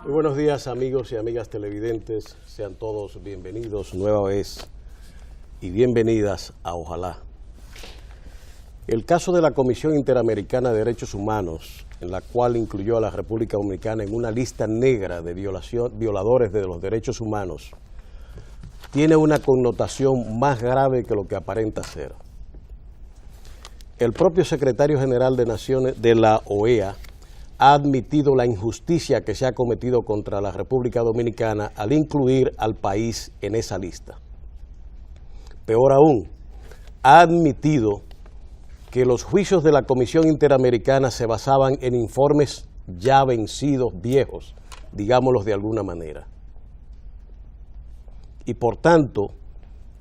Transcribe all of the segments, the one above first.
Muy buenos días, amigos y amigas televidentes, sean todos bienvenidos nueva vez y bienvenidas a Ojalá. El caso de la Comisión Interamericana de Derechos Humanos, en la cual incluyó a la República Dominicana en una lista negra de violadores de los derechos humanos, tiene una connotación más grave que lo que aparenta ser. El propio secretario general de la OEA ha admitido la injusticia que se ha cometido contra la República Dominicana al incluir al país en esa lista. Peor aún, ha admitido que los juicios de la Comisión Interamericana se basaban en informes ya vencidos, viejos, digámoslos de alguna manera. Y por tanto,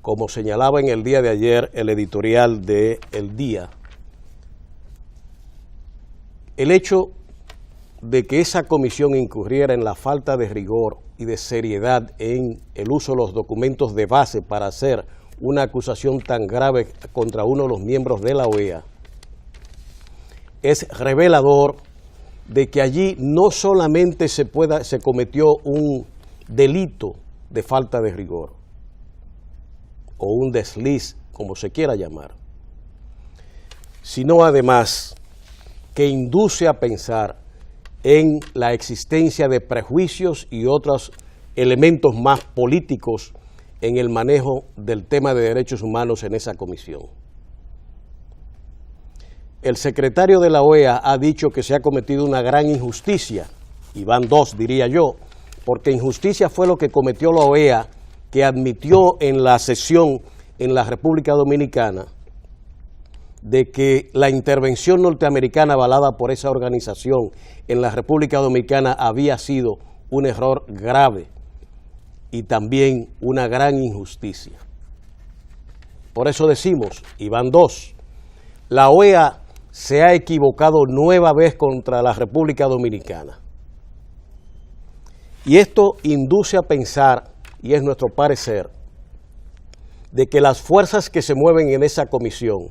como señalaba en el día de ayer el editorial de El Día, el hecho de que esa comisión incurriera en la falta de rigor y de seriedad en el uso de los documentos de base para hacer una acusación tan grave contra uno de los miembros de la OEA, es revelador de que allí no solamente se cometió un delito de falta de rigor, o un desliz, como se quiera llamar, sino además que induce a pensar en la existencia de prejuicios y otros elementos más políticos en el manejo del tema de derechos humanos en esa comisión. El secretario de la OEA ha dicho que se ha cometido una gran injusticia, y van dos, diría yo, porque injusticia fue lo que cometió la OEA, que admitió en la sesión en la República Dominicana de que la intervención norteamericana avalada por esa organización en la República Dominicana había sido un error grave y también una gran injusticia. Por eso decimos, y van dos, la OEA se ha equivocado nueva vez contra la República Dominicana. Y esto induce a pensar, y es nuestro parecer, de que las fuerzas que se mueven en esa comisión,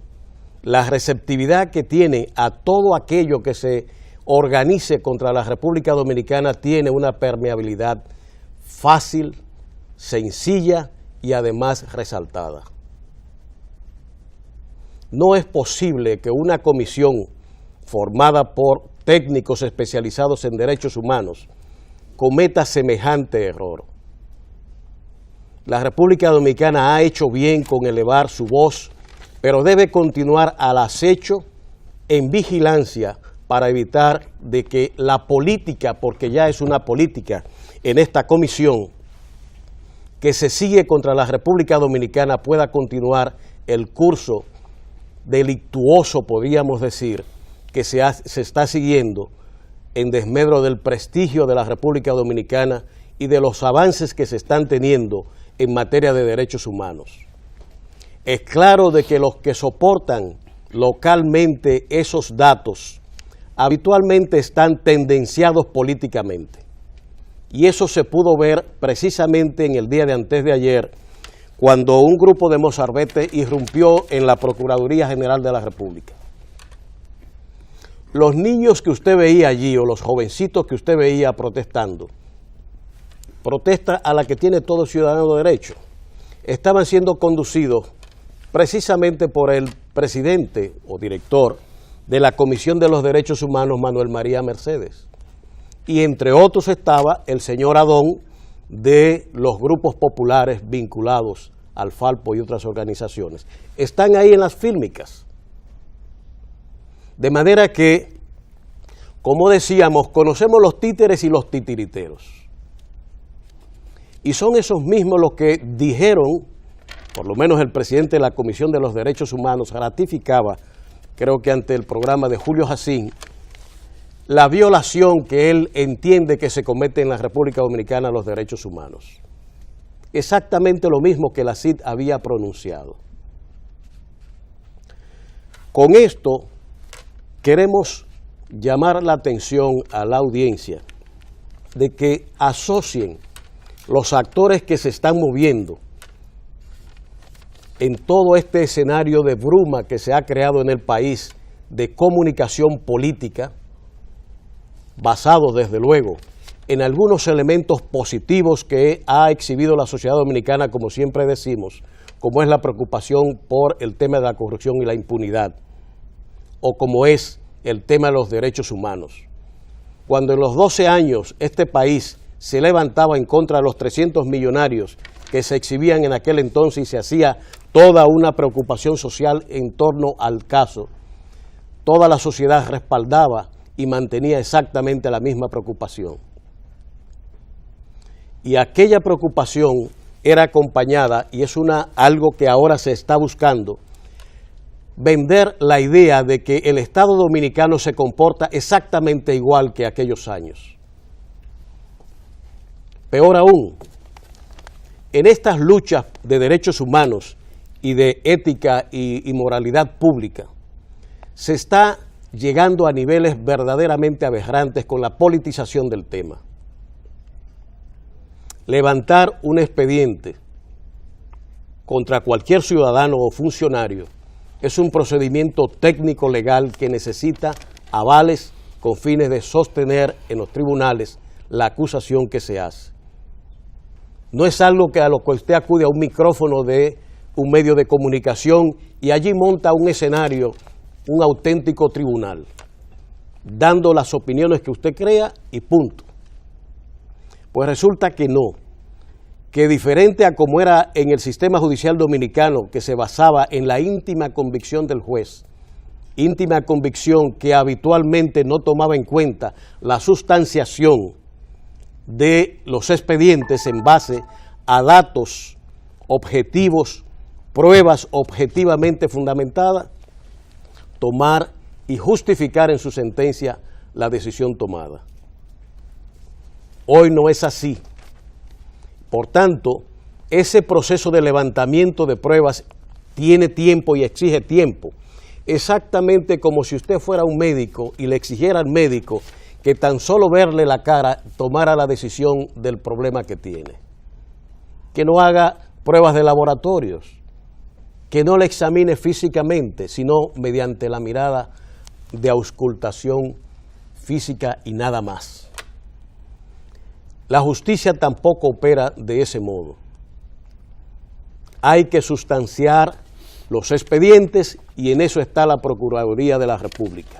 la receptividad que tiene a todo aquello que se organice contra la República Dominicana tiene una permeabilidad fácil, sencilla y además resaltada. No es posible que una comisión formada por técnicos especializados en derechos humanos cometa semejante error. La República Dominicana ha hecho bien con elevar su voz, pero debe continuar al acecho, en vigilancia, para evitar de que la política, porque ya es una política en esta comisión, que se sigue contra la República Dominicana pueda continuar el curso delictuoso, podríamos decir, que se está siguiendo en desmedro del prestigio de la República Dominicana y de los avances que se están teniendo en materia de derechos humanos. Es claro de que los que soportan localmente esos datos habitualmente están tendenciados políticamente. Y eso se pudo ver precisamente en el día de antes de ayer, cuando un grupo de mozalbetes irrumpió en la Procuraduría General de la República. Los niños que usted veía allí, o los jovencitos que usted veía protestando, protesta a la que tiene todo ciudadano derecho, estaban siendo conducidos precisamente por el presidente o director de la Comisión de los Derechos Humanos, Manuel María Mercedes. Y entre otros estaba el señor Adón de los grupos populares vinculados al Falpo y otras organizaciones. Están ahí en las fílmicas. De manera que, como decíamos, conocemos los títeres y los titiriteros. Y son esos mismos los que dijeron, por lo menos el presidente de la Comisión de los Derechos Humanos ratificaba, creo que ante el programa de Julio Jacín, la violación que él entiende que se comete en la República Dominicana a los derechos humanos. Exactamente lo mismo que la CID había pronunciado. Con esto queremos llamar la atención a la audiencia de que asocien los actores que se están moviendo en todo este escenario de bruma que se ha creado en el país de comunicación política, basado desde luego en algunos elementos positivos que ha exhibido la sociedad dominicana, como siempre decimos, como es la preocupación por el tema de la corrupción y la impunidad, o como es el tema de los derechos humanos. Cuando en los 12 años este país se levantaba en contra de los 300 millonarios que se exhibían en aquel entonces y se hacía toda una preocupación social en torno al caso, toda la sociedad respaldaba y mantenía exactamente la misma preocupación. Y aquella preocupación era acompañada, y es algo que ahora se está buscando, vender la idea de que el Estado dominicano se comporta exactamente igual que aquellos años. Peor aún, en estas luchas de derechos humanos y de ética y moralidad pública, se está llegando a niveles verdaderamente aberrantes con la politización del tema. Levantar un expediente contra cualquier ciudadano o funcionario es un procedimiento técnico legal que necesita avales con fines de sostener en los tribunales la acusación que se hace. No es algo que a lo que usted acude a un micrófono de un medio de comunicación y allí monta un escenario, un auténtico tribunal, dando las opiniones que usted crea y punto. Pues resulta que no, que diferente a como era en el sistema judicial dominicano, que se basaba en la íntima convicción del juez, íntima convicción que habitualmente no tomaba en cuenta la sustanciación de los expedientes en base a datos objetivos, pruebas objetivamente fundamentadas, tomar y justificar en su sentencia la decisión tomada. Hoy no es así. Por tanto, ese proceso de levantamiento de pruebas tiene tiempo y exige tiempo. Exactamente como si usted fuera un médico y le exigiera al médico que tan solo verle la cara tomara la decisión del problema que tiene. Que no haga pruebas de laboratorios, que no le examine físicamente, sino mediante la mirada de auscultación física y nada más. La justicia tampoco opera de ese modo. Hay que sustanciar los expedientes y en eso está la Procuraduría de la República.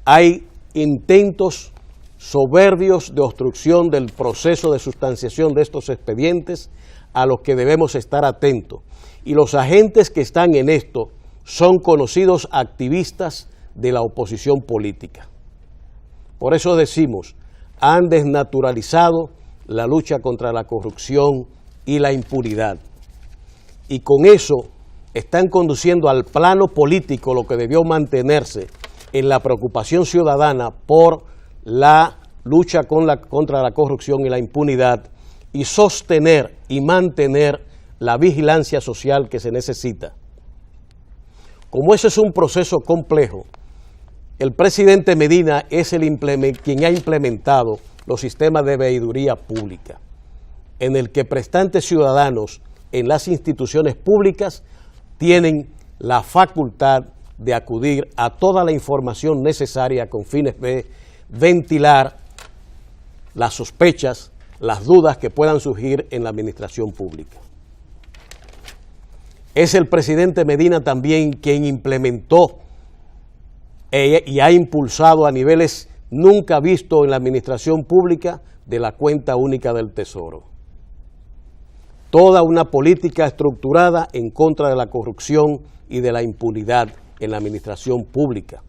Hay intentos soberbios de obstrucción del proceso de sustanciación de estos expedientes a los que debemos estar atentos. Y los agentes que están en esto son conocidos activistas de la oposición política. Por eso decimos, han desnaturalizado la lucha contra la corrupción y la impunidad. Y con eso están conduciendo al plano político lo que debió mantenerse en la preocupación ciudadana por la lucha contra la corrupción y la impunidad y sostener y mantener la vigilancia social que se necesita. Como ese es un proceso complejo, el presidente Medina es quien ha implementado los sistemas de veeduría pública, en el que prestantes ciudadanos en las instituciones públicas tienen la facultad de acudir a toda la información necesaria con fines de ventilar las sospechas, las dudas que puedan surgir en la administración pública. Es el presidente Medina también quien implementó y ha impulsado a niveles nunca vistos en la administración pública de la cuenta única del Tesoro. Toda una política estructurada en contra de la corrupción y de la impunidad en la administración pública.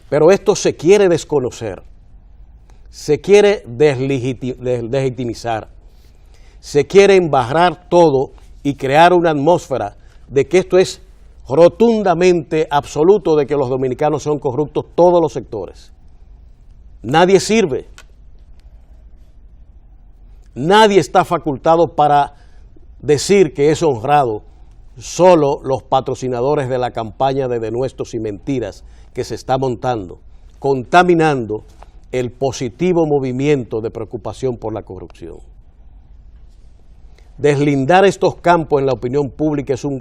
Pero esto se quiere desconocer, se quiere deslegitimizar, se quiere embarrar todo y crear una atmósfera de que esto es rotundamente absoluto, de que los dominicanos son corruptos todos los sectores. Nadie sirve. Nadie está facultado para decir que es honrado. Solo los patrocinadores de la campaña de denuestos y mentiras que se está montando, contaminando el positivo movimiento de preocupación por la corrupción. Deslindar estos campos en la opinión pública es un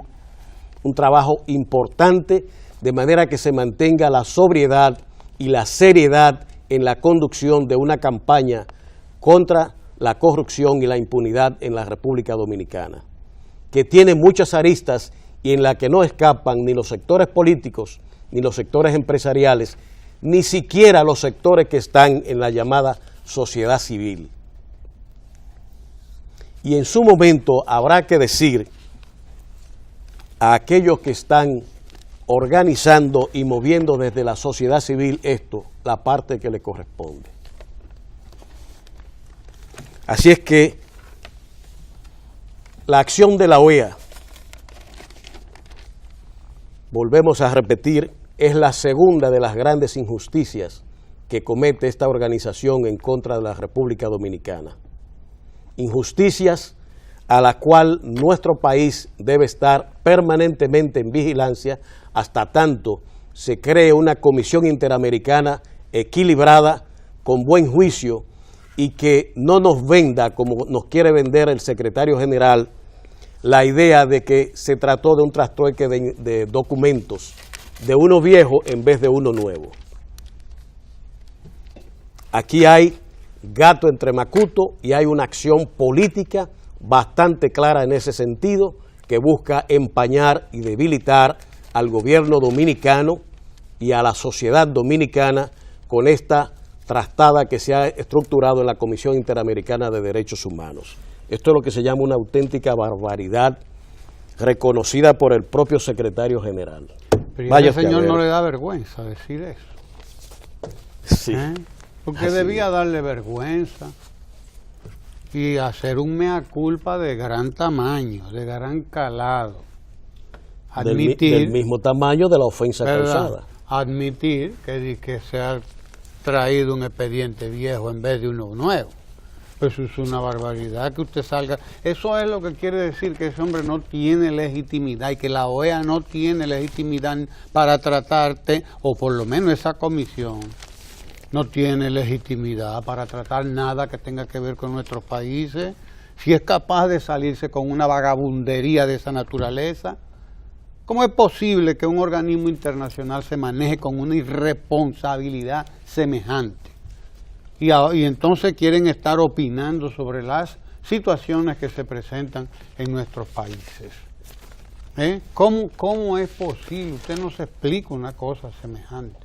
trabajo importante, de manera que se mantenga la sobriedad y la seriedad en la conducción de una campaña contra la corrupción y la impunidad en la República Dominicana, que tiene muchas aristas y en la que no escapan ni los sectores políticos, ni los sectores empresariales, ni siquiera los sectores que están en la llamada sociedad civil. Y en su momento habrá que decir a aquellos que están organizando y moviendo desde la sociedad civil esto, la parte que le corresponde. Así es que la acción de la OEA, volvemos a repetir, es la segunda de las grandes injusticias que comete esta organización en contra de la República Dominicana. Injusticias a la cual nuestro país debe estar permanentemente en vigilancia hasta tanto se cree una comisión interamericana equilibrada, con buen juicio, y que no nos venda, como nos quiere vender el secretario general, la idea de que se trató de un trastrueque de documentos, de uno viejo en vez de uno nuevo. Aquí hay gato entre macuto y hay una acción política bastante clara en ese sentido, que busca empañar y debilitar al gobierno dominicano y a la sociedad dominicana con esta trastada que se ha estructurado en la Comisión Interamericana de Derechos Humanos. Esto es lo que se llama una auténtica barbaridad, reconocida por el propio secretario general. Pero ese señor no le da vergüenza decir eso. Sí. Porque debía darle vergüenza y hacer un mea culpa de gran tamaño, de gran calado. Admitir, del mismo tamaño de la ofensa causada. Admitir que se ha traído un expediente viejo en vez de uno nuevo. Pues es una barbaridad que usted salga. Eso es lo que quiere decir que ese hombre no tiene legitimidad y que la OEA no tiene legitimidad para tratarte, o por lo menos esa comisión no tiene legitimidad para tratar nada que tenga que ver con nuestros países. Si es capaz de salirse con una vagabundería de esa naturaleza, ¿cómo es posible que un organismo internacional se maneje con una irresponsabilidad semejante? Y entonces quieren estar opinando sobre las situaciones que se presentan en nuestros países. ¿Cómo es posible? Usted no se explica una cosa semejante.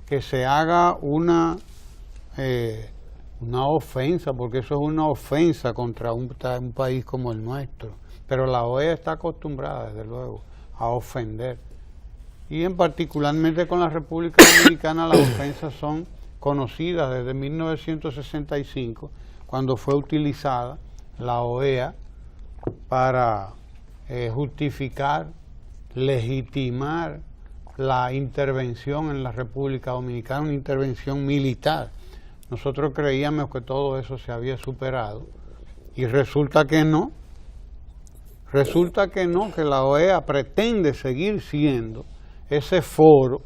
Que se haga una ofensa, porque eso es una ofensa contra un país como el nuestro. Pero la OEA está acostumbrada, desde luego, a ofender. Y en particularmente con la República Dominicana las ofensas son conocidas desde 1965, cuando fue utilizada la OEA para justificar, legitimar la intervención en la República Dominicana, una intervención militar. Nosotros creíamos que todo eso se había superado y resulta que no. Resulta que no, que la OEA pretende seguir siendo ese foro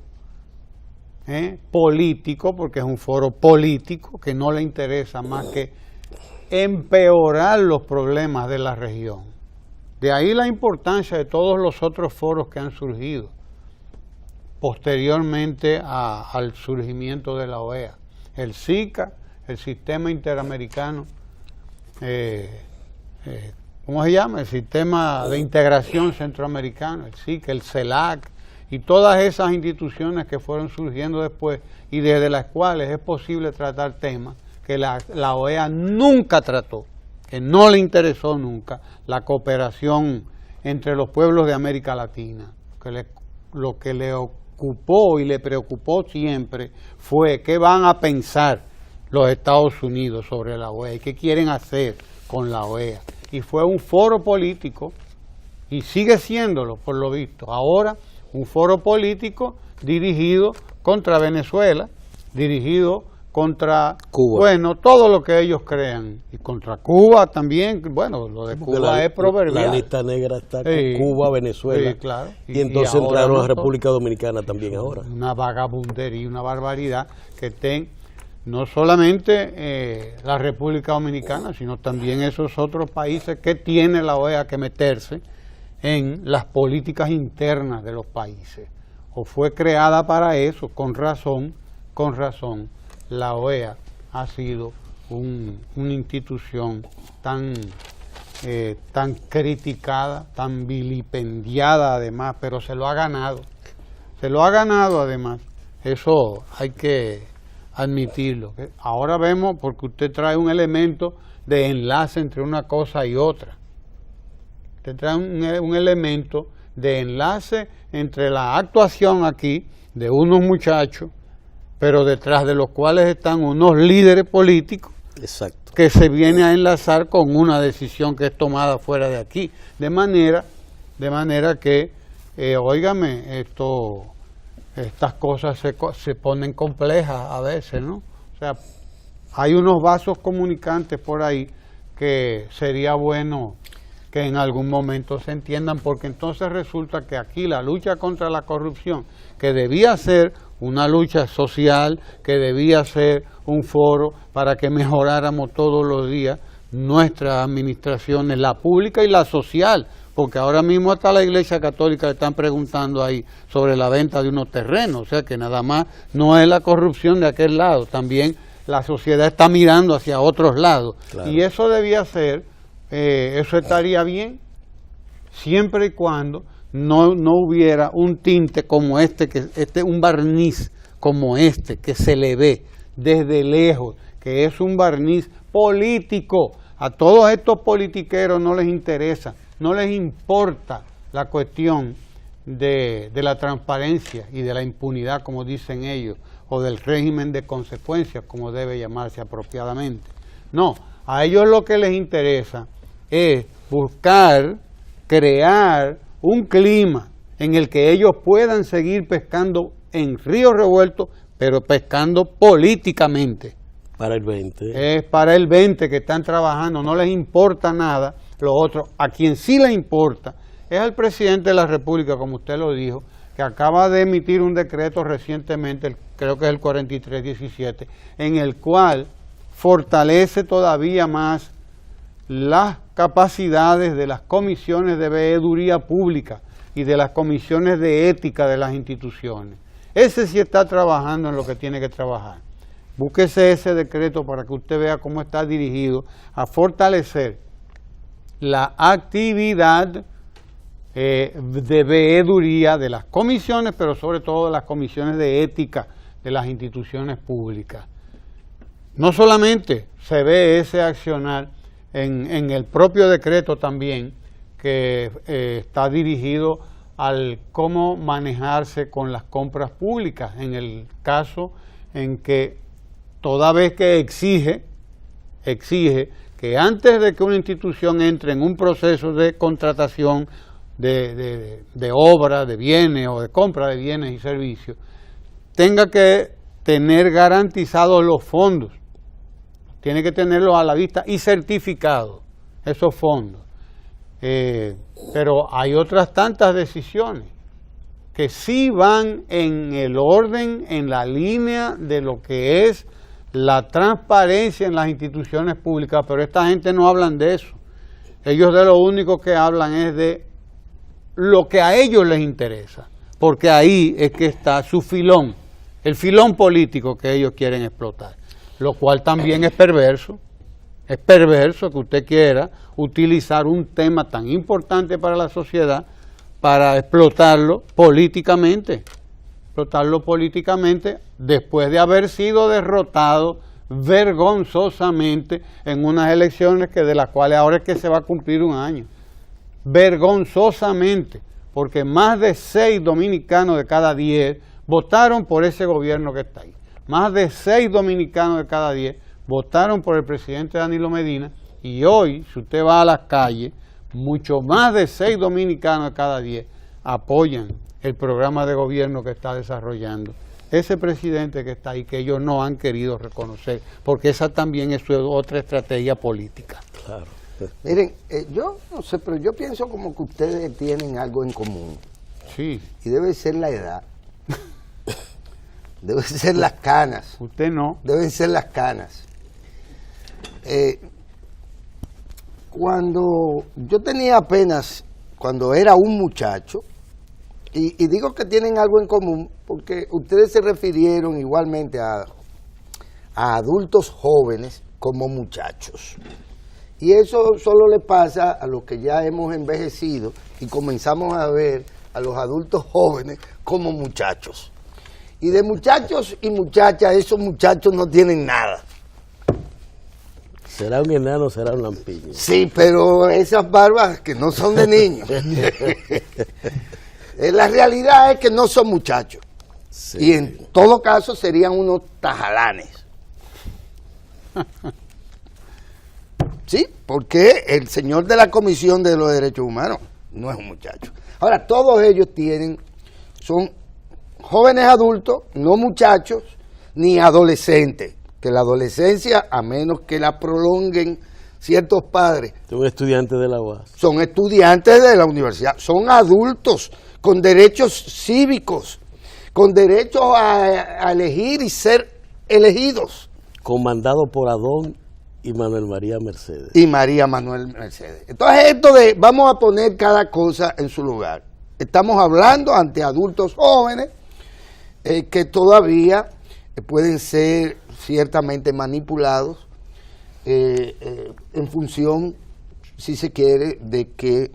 político, porque es un foro político que no le interesa más que empeorar los problemas de la región. De ahí la importancia de todos los otros foros que han surgido posteriormente al surgimiento de la OEA. El SICA, el Sistema Interamericano, ¿cómo se llama? El Sistema de Integración Centroamericano, el SICA, el CELAC, y todas esas instituciones que fueron surgiendo después y desde las cuales es posible tratar temas que la OEA nunca trató, que no le interesó nunca, la cooperación entre los pueblos de América Latina. Lo que le ocupó y le preocupó siempre fue qué van a pensar los Estados Unidos sobre la OEA y qué quieren hacer con la OEA. Y fue un foro político, y sigue siéndolo por lo visto. Ahora un foro político dirigido contra Venezuela, dirigido contra Cuba. Bueno, todo lo que ellos crean, y contra Cuba también. Bueno, lo de Cuba es proverbial. La lista negra está con Cuba, Venezuela, claro. Y entonces entraron a la República Dominicana también ahora. Una vagabundería, una barbaridad que estén no solamente la República Dominicana, sino también esos otros países que tiene la OEA que meterse en las políticas internas de los países. O fue creada para eso, con razón, la OEA ha sido una institución tan criticada, tan vilipendiada además, pero se lo ha ganado además, eso hay que admitirlo. Ahora vemos, porque usted trae un elemento de enlace entre una cosa y otra, usted trae un elemento de enlace entre la actuación aquí de unos muchachos, pero detrás de los cuales están unos líderes políticos. Exacto. Que se viene a enlazar con una decisión que es tomada fuera de aquí, de manera que, óigame, estas cosas se ponen complejas a veces, ¿no? O sea, hay unos vasos comunicantes por ahí que sería bueno que en algún momento se entiendan, porque entonces resulta que aquí la lucha contra la corrupción, que debía ser una lucha social, que debía ser un foro para que mejoráramos todos los días nuestras administraciones, la pública y la social, porque ahora mismo hasta la Iglesia Católica le están preguntando ahí sobre la venta de unos terrenos, o sea que nada más no es la corrupción de aquel lado, también la sociedad está mirando hacia otros lados. Claro. Y eso debía ser, eso estaría bien, siempre y cuando no hubiera un tinte como un barniz como que se le ve desde lejos, que es un barniz político. A todos estos politiqueros no les interesa, no les importa la cuestión de la transparencia y de la impunidad, como dicen ellos, o del régimen de consecuencias, como debe llamarse apropiadamente. No, a ellos lo que les interesa es buscar, crear un clima en el que ellos puedan seguir pescando en ríos revueltos, pero pescando políticamente. Para el 20. Es para el 20 que están trabajando, no les importa nada. Lo otro, a quien sí le importa, es al presidente de la República, como usted lo dijo, que acaba de emitir un decreto recientemente, creo que es el 4317, en el cual fortalece todavía más las capacidades de las comisiones de veeduría pública y de las comisiones de ética de las instituciones. Ese sí está trabajando en lo que tiene que trabajar. Búsquese ese decreto para que usted vea cómo está dirigido a fortalecer la actividad de veeduría de las comisiones, pero sobre todo de las comisiones de ética de las instituciones públicas. No solamente se ve ese accionar en el propio decreto también, que está dirigido al cómo manejarse con las compras públicas, en el caso en que toda vez que exige que antes de que una institución entre en un proceso de contratación de obra, de bienes o de compra de bienes y servicios, tenga que tener garantizados los fondos, tiene que tenerlos a la vista y certificados esos fondos. Pero hay otras tantas decisiones que sí van en el orden, en la línea de lo que es la transparencia en las instituciones públicas, pero esta gente no hablan de eso. Ellos de lo único que hablan es de lo que a ellos les interesa, porque ahí es que está su filón, el filón político que ellos quieren explotar, lo cual también es perverso. Es perverso que usted quiera utilizar un tema tan importante para la sociedad para explotarlo políticamente después de haber sido derrotado vergonzosamente en unas elecciones de las cuales ahora es que se va a cumplir un año. Vergonzosamente, porque más de 6 dominicanos de cada 10 votaron por ese gobierno que está ahí. Más de 6 dominicanos de cada 10 votaron por el presidente Danilo Medina, y hoy, si usted va a las calles, mucho más de 6 dominicanos de cada 10 apoyan el programa de gobierno que está desarrollando ese presidente que está ahí, que ellos no han querido reconocer, porque esa también es otra estrategia política. Claro. Miren, yo no sé, pero yo pienso como que ustedes tienen algo en común. Sí. Y debe ser la edad. Deben ser las canas. Usted no. Deben ser las canas. Cuando yo tenía apenas, cuando era un muchacho, y digo que tienen algo en común porque ustedes se refirieron igualmente a adultos jóvenes como muchachos. Y eso solo le pasa a los que ya hemos envejecido y comenzamos a ver a los adultos jóvenes como muchachos. Y de muchachos y muchachas, esos muchachos no tienen nada. ¿Será un enano, será un lampiño? Sí, pero esas barbas que no son de niños. La realidad es que no son muchachos. Sí. Y en todo caso serían unos tajalanes. Sí, porque el señor de la Comisión de los Derechos Humanos no es un muchacho. Ahora, todos ellos son jóvenes adultos, no muchachos, ni adolescentes. Que la adolescencia, a menos que la prolonguen ciertos padres, Un estudiante de la UAS. son estudiantes de la universidad, son adultos con derechos cívicos, con derecho a elegir y ser elegidos. Comandado por Adón y Manuel María Mercedes. Y María Manuel Mercedes. Entonces esto de vamos a poner cada cosa en su lugar. Estamos hablando ante adultos jóvenes que todavía pueden ser ciertamente manipulados en función, si se quiere, de que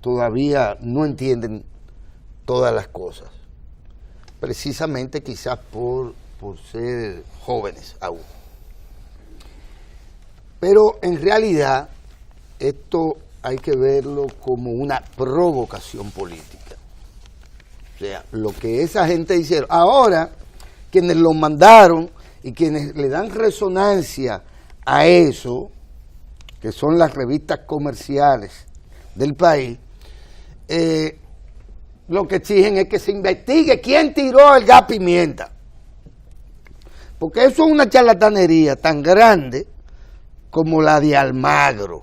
todavía no entienden todas las cosas. Precisamente quizás por ser jóvenes aún. Pero en realidad esto hay que verlo como una provocación política. O sea, lo que esa gente hicieron. Ahora, quienes lo mandaron y quienes le dan resonancia a eso, que son las revistas comerciales del país, lo que exigen es que se investigue quién tiró el gas pimienta. Porque eso es una charlatanería tan grande como la de Almagro.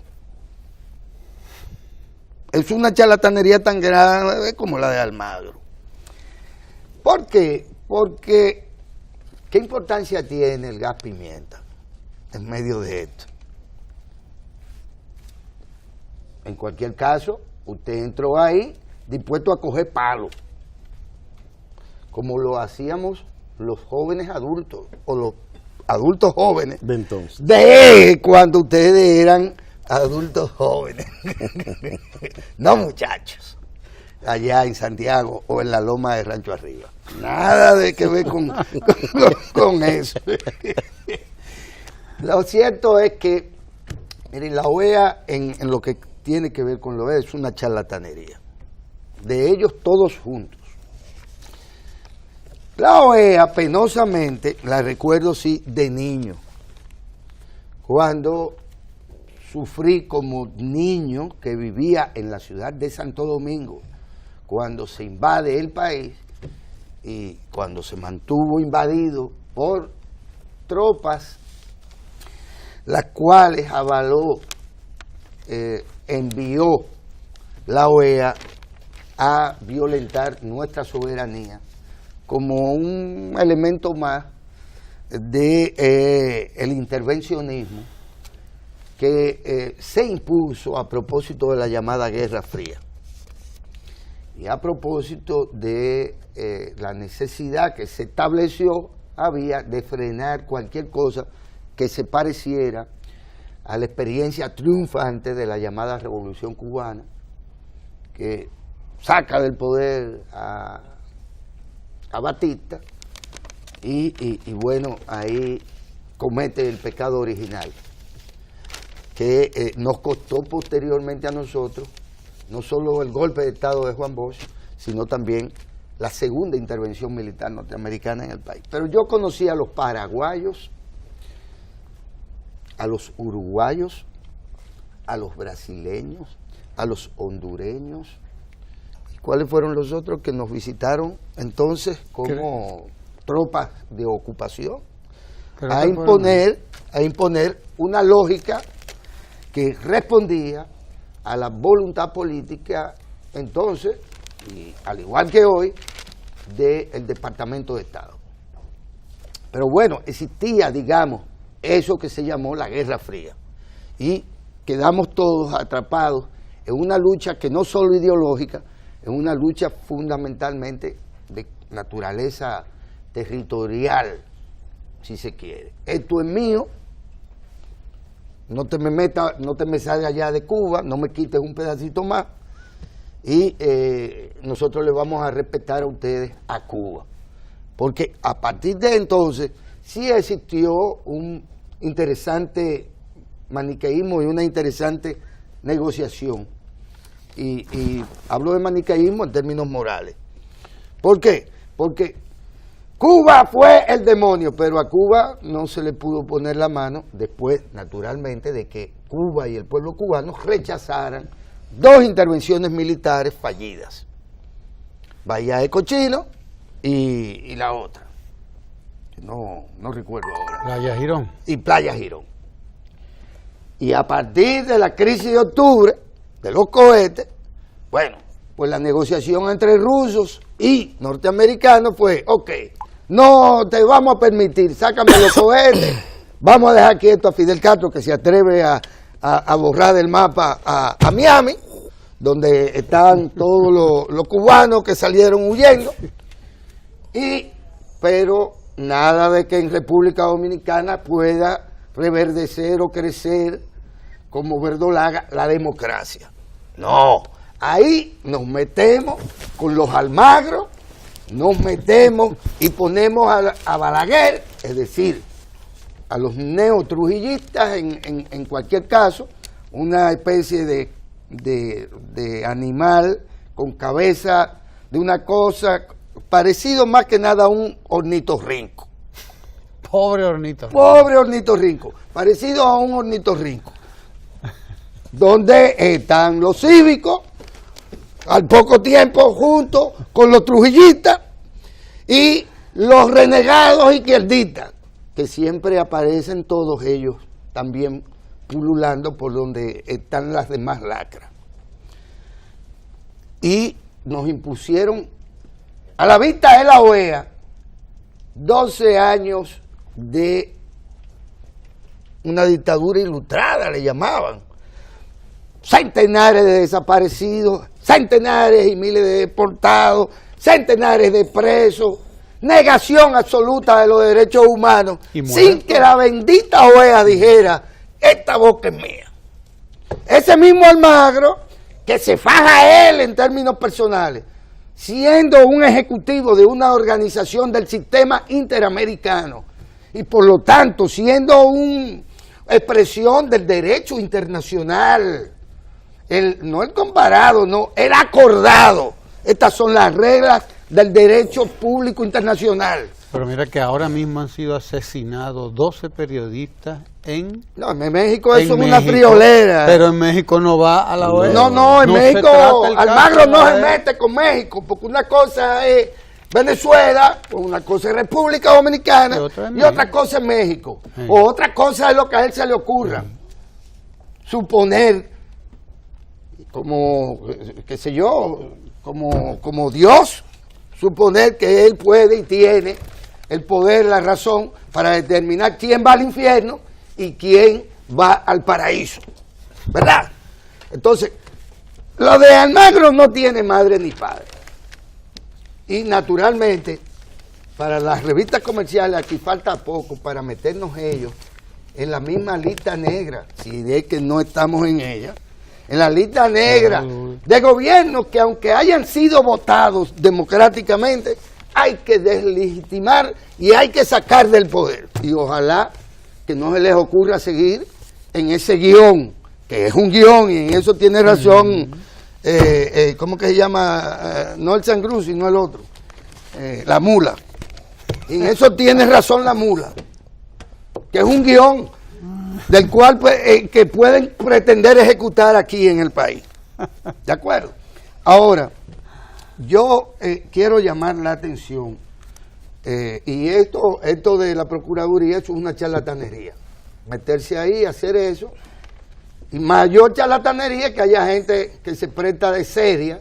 Es una charlatanería tan grande como la de Almagro. ¿Por qué? Porque ¿qué importancia tiene el gas pimienta en medio de esto? En cualquier caso, usted entró ahí dispuesto a coger palo, como lo hacíamos los jóvenes adultos, o los adultos jóvenes, De entonces. de cuando ustedes eran adultos jóvenes, no muchachos, allá en Santiago o en la loma de Rancho Arriba. Nada de que ver con eso. Lo cierto es que, miren, la OEA en lo que tiene que ver con la OEA es una charlatanería. De ellos todos juntos. La OEA, penosamente, la recuerdo sí de niño, cuando sufrí como niño que vivía en la ciudad de Santo Domingo, cuando se invade el país y cuando se mantuvo invadido por tropas, las cuales avaló, envió la OEA a violentar nuestra soberanía como un elemento más de el intervencionismo que se impuso a propósito de la llamada Guerra Fría y a propósito de la necesidad que se estableció había de frenar cualquier cosa que se pareciera a la experiencia triunfante de la llamada Revolución Cubana, que saca del poder a Batista y bueno, ahí comete el pecado original que nos costó posteriormente a nosotros no solo el golpe de Estado de Juan Bosch, sino también la segunda intervención militar norteamericana en el país. Pero yo conocí a los paraguayos, a los uruguayos, a los brasileños, a los hondureños. ¿Cuáles fueron los otros que nos visitaron entonces como tropas de ocupación? A imponer una lógica que respondía a la voluntad política entonces, y al igual que hoy, del Departamento de Estado. Pero bueno, existía, digamos, eso que se llamó la Guerra Fría. Y quedamos todos atrapados en una lucha que no solo ideológica, en una lucha fundamentalmente de naturaleza territorial, si se quiere. Esto es mío, no te me salgas allá de Cuba, no me quites un pedacito más, y nosotros le vamos a respetar a ustedes a Cuba. Porque a partir de entonces sí existió un interesante maniqueísmo y una interesante negociación. Y hablo de maniqueísmo en términos morales. ¿Por qué? Porque Cuba fue el demonio, pero a Cuba no se le pudo poner la mano después, naturalmente, de que Cuba y el pueblo cubano rechazaran 2 intervenciones militares fallidas. Bahía de Cochino y la otra, que no recuerdo ahora. Playa Girón. Y Playa Girón. Y a partir de la crisis de octubre, de los cohetes, bueno, pues la negociación entre rusos y norteamericanos fue, ok, no te vamos a permitir, sácame los cohetes, vamos a dejar quieto a Fidel Castro, que se atreve a borrar del mapa a Miami, donde estaban todos los cubanos que salieron huyendo, pero nada de que en República Dominicana pueda reverdecer o crecer como verdolaga la democracia. No, ahí nos metemos con los Almagros, nos metemos y ponemos a Balaguer, es decir, a los neotrujillistas en cualquier caso, una especie de animal con cabeza de una cosa parecido más que nada a un ornitorrinco. Pobre ornitorrinco. Pobre ornitorrinco, parecido a un ornitorrinco. Donde están los cívicos, al poco tiempo, junto con los trujillistas y los renegados izquierdistas, que siempre aparecen todos ellos también pululando por donde están las demás lacras. Y nos impusieron, a la vista de la OEA, 12 años de una dictadura ilustrada, le llamaban. Centenares de desaparecidos, centenares y miles de deportados, centenares de presos, negación absoluta de los derechos humanos, sin que la bendita OEA dijera, esta boca es mía. Ese mismo Almagro, que se faja a él en términos personales, siendo un ejecutivo de una organización del sistema interamericano, y por lo tanto siendo una expresión del derecho internacional, no el comparado, no, el acordado. Estas son las reglas del derecho público internacional. Pero mira que ahora mismo han sido asesinados 12 periodistas en... No, en México eso es una friolera. Pero en México no va a la OEA. No, en México Almagro no se mete con México, porque una cosa es Venezuela, una cosa es República Dominicana y otra cosa es México. O otra cosa es lo que a él se le ocurra. Suponer, como, qué sé yo, como Dios, suponer que él puede y tiene el poder, la razón para determinar quién va al infierno y quién va al paraíso, ¿verdad? Entonces, lo de Almagro no tiene madre ni padre. Y naturalmente, para las revistas comerciales aquí falta poco para meternos ellos en la misma lista negra, si es que no estamos en ella, en la lista negra de gobiernos que aunque hayan sido votados democráticamente, hay que deslegitimar y hay que sacar del poder. Y ojalá que no se les ocurra seguir en ese guión, que es un guión, y en eso tiene razón, ¿cómo que se llama? No el Sangrú, sino el otro, la mula. Y en eso tiene razón la mula, que es un guión del cual que pueden pretender ejecutar aquí en el país. ¿De acuerdo? Ahora, yo quiero llamar la atención, y esto de la Procuraduría, eso es una charlatanería. Meterse ahí, hacer eso, y mayor charlatanería que haya gente que se presta de seria,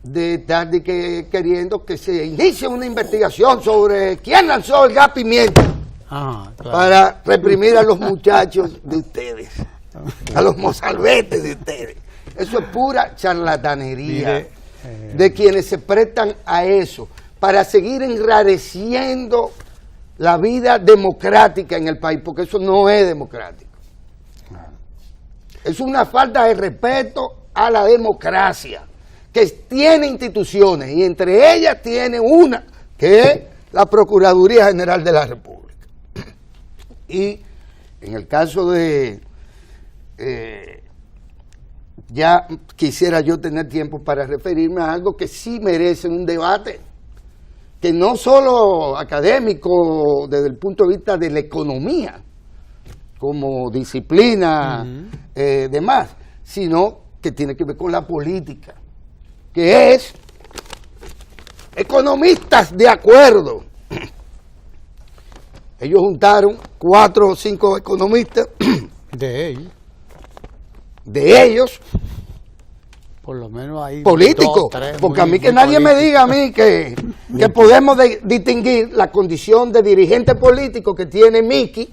de estar queriendo que se inicie una investigación sobre quién lanzó el gas pimienta. Claro. Para reprimir a los muchachos de ustedes, a los mozalbetes de ustedes. Eso es pura charlatanería de quienes se prestan a eso, para seguir enrareciendo la vida democrática en el país, porque eso no es democrático. Es una falta de respeto a la democracia, que tiene instituciones, y entre ellas tiene una, que es la Procuraduría General de la República. Y en el caso de... ya quisiera yo tener tiempo para referirme a algo que sí merece un debate, que no solo académico desde el punto de vista de la economía, como disciplina, demás, sino que tiene que ver con la política, que es economistas de acuerdo. Ellos juntaron 4 o 5 economistas de ellos, por lo menos hay políticos, 2, 3, porque a mí que muy nadie me políticos. diga a mí que podemos distinguir la condición de dirigente político que tiene Mickey.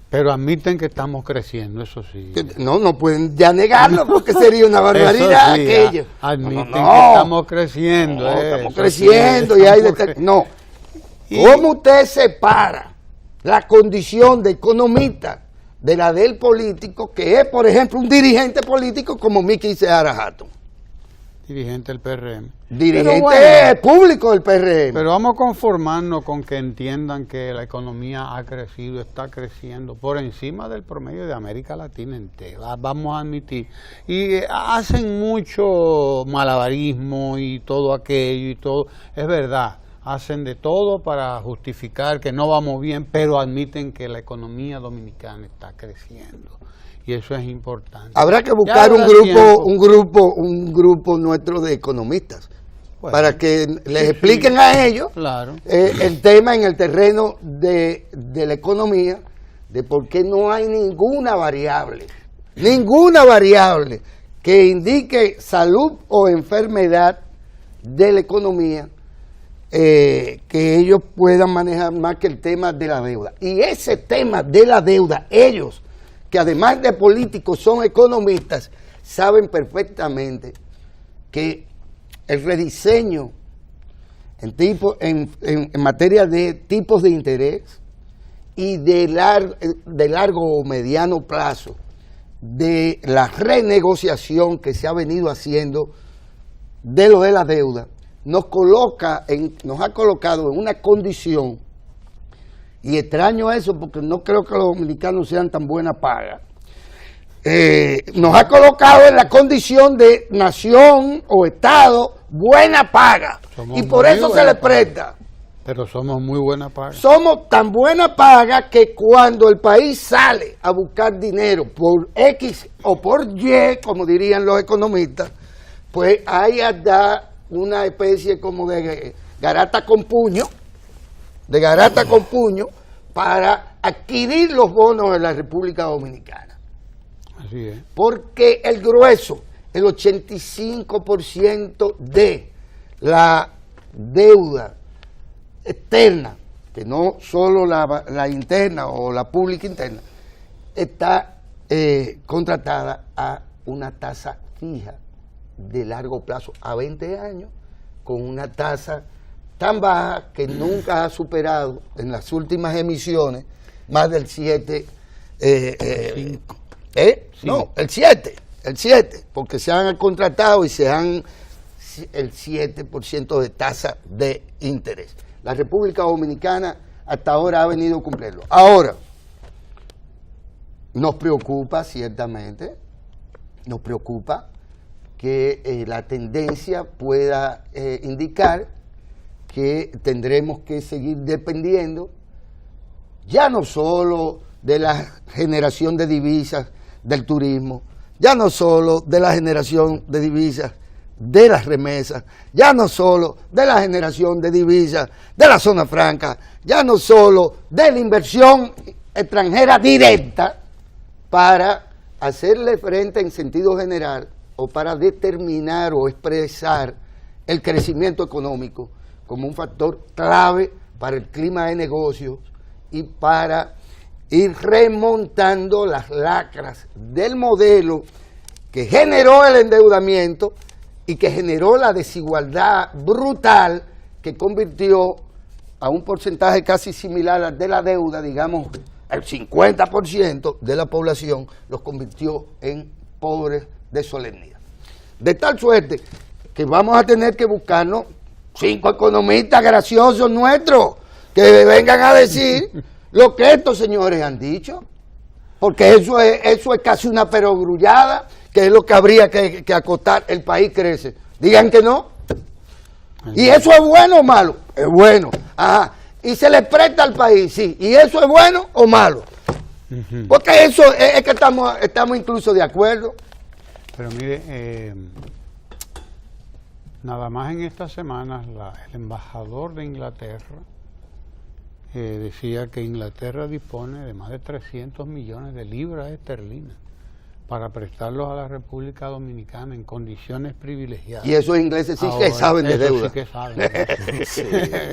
Pero admiten que estamos creciendo, eso sí. No pueden ya negarlo, porque sería una barbaridad Eso sí, aquello. admiten No. que estamos creciendo. Estamos eso creciendo sí, y hay estamos no. Y- ¿Cómo usted separa la condición de economista de la del político, que es, por ejemplo, un dirigente político como Mickey Seara Hatton? dirigente del PRM. Dirigente Pero bueno, público del PRM. pero vamos a conformarnos con que entiendan que la economía ha crecido, está creciendo por encima del promedio de América Latina entera, vamos a admitir. Y hacen mucho malabarismo y todo aquello y todo, es verdad, hacen de todo para justificar que no vamos bien, pero admiten que la economía dominicana está creciendo. Y eso es importante. Habrá que Ya buscar habrá un grupo nuestro de economistas, Bueno, para que les expliquen a ellos claro. el tema en el terreno de la economía, de por qué no hay ninguna variable que indique salud o enfermedad de la economía, que ellos puedan manejar más que el tema de la deuda. Y ese tema de la deuda, ellos, que además de políticos son economistas, saben perfectamente que el rediseño en materia de tipos de interés y de largo o mediano plazo, de la renegociación que se ha venido haciendo de lo de la deuda, nos ha colocado en una condición, y extraño eso porque no creo que los dominicanos sean tan buena paga, nos ha colocado en la condición de nación o estado buena paga, Somos y por muy eso se buena le presta. Pero somos muy buena paga. Somos tan buena paga que cuando el país sale a buscar dinero por X o por Y, como dirían los economistas, pues hay hasta una especie como de garata con puño, para adquirir los bonos de la República Dominicana. Así es. Porque el grueso, el 85% de la deuda externa, que no solo la interna o la pública interna, está contratada a una tasa fija de largo plazo, a 20 años, con una tasa tan baja que nunca ha superado en las últimas emisiones más del 7, no, el 7, porque se han contratado y se han el 7% de tasa de interés. La República Dominicana hasta ahora ha venido cumpliendo. Ahora, nos preocupa ciertamente, nos preocupa que la tendencia pueda indicar que tendremos que seguir dependiendo ya no solo de la generación de divisas del turismo, ya no solo de la generación de divisas de las remesas, ya no solo de la generación de divisas de la zona franca, ya no solo de la inversión extranjera directa para hacerle frente en sentido general o para determinar o expresar el crecimiento económico como un factor clave para el clima de negocios y para ir remontando las lacras del modelo que generó el endeudamiento y que generó la desigualdad brutal que convirtió a un porcentaje casi similar al de la deuda, digamos, el 50% de la población los convirtió en pobres de solemnidad. De tal suerte que vamos a tener que buscarnos 5 economistas graciosos nuestros que vengan a decir lo que estos señores han dicho, porque eso es casi una perogrullada, que es lo que habría que acotar. El país crece. Digan que no. ¿Y eso es bueno o malo? Es bueno. Ajá. ¿Y se le presta al país? Sí. ¿Y eso es bueno o malo? Porque eso es que estamos incluso de acuerdo. Pero mire, nada más en estas semanas el embajador de Inglaterra decía que Inglaterra dispone de más de 300 millones de libras esterlinas para prestarlos a la República Dominicana en condiciones privilegiadas. Y esos ingleses sí que saben de deuda. Sí que saben. Sí.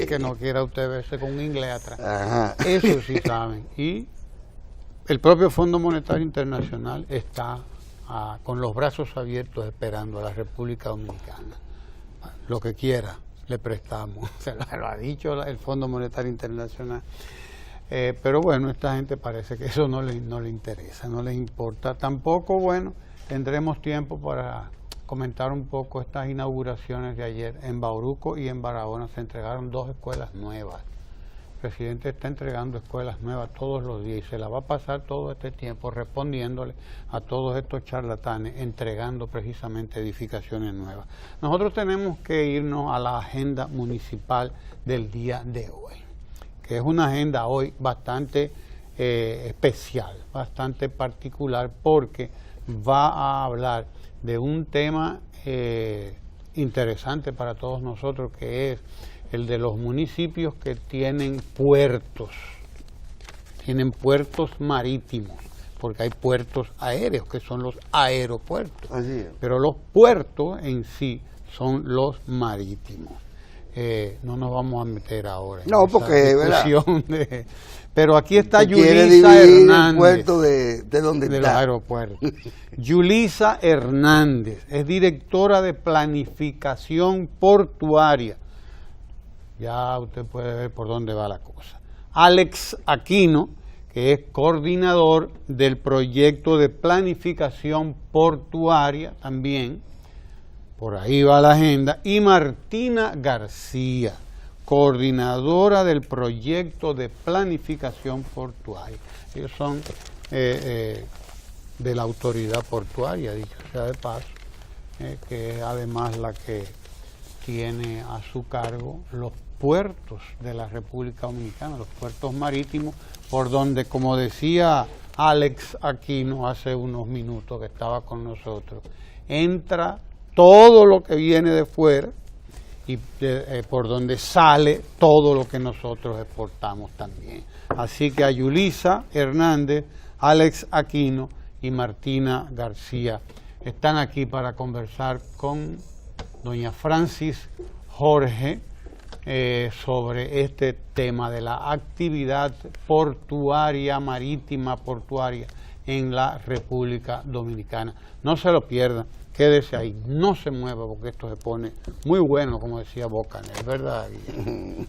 Que no quiera usted verse con un inglés atrás. Ajá. Eso sí saben. Y el propio Fondo Monetario Internacional está con los brazos abiertos esperando a la República Dominicana. Lo que quiera, le prestamos. Se lo ha dicho el Fondo Monetario Internacional. Pero bueno, esta gente parece que eso no le interesa, no les importa. Tampoco, bueno, tendremos tiempo para comentar un poco estas inauguraciones de ayer. En Bauruco y en Barahona se entregaron 2 escuelas nuevas. El presidente está entregando escuelas nuevas todos los días y se la va a pasar todo este tiempo respondiéndole a todos estos charlatanes, entregando precisamente edificaciones nuevas. Nosotros tenemos que irnos a la agenda municipal del día de hoy, que es una agenda hoy bastante especial, bastante particular, porque va a hablar de un tema interesante para todos nosotros, que es el de los municipios que tienen puertos marítimos, porque hay puertos aéreos, que son los aeropuertos, pero los puertos en sí son los marítimos. No nos vamos a meter ahora en esa discusión pero aquí está Yulisa Hernández, el puerto de donde del está. aeropuerto. Yulisa Hernández es directora de planificación portuaria. Ya usted puede ver por dónde va la cosa. Alex Aquino, que es coordinador del proyecto de planificación portuaria también, por ahí va la agenda, y Martina García, coordinadora del proyecto de planificación portuaria. Ellos son de la autoridad portuaria, dicho sea de paso, que es además la que tiene a su cargo los puertos de la República Dominicana, los puertos marítimos, por donde, como decía Alex Aquino hace unos minutos que estaba con nosotros, entra todo lo que viene de fuera y por donde sale todo lo que nosotros exportamos también. Así que a Yulisa Hernández, Alex Aquino y Martina García están aquí para conversar con doña Francis Jorge sobre este tema de la actividad portuaria, marítima portuaria en la República Dominicana. No se lo pierdan, quédese ahí, no se mueva porque esto se pone muy bueno, como decía Bocaner, ¿verdad, Guillermo?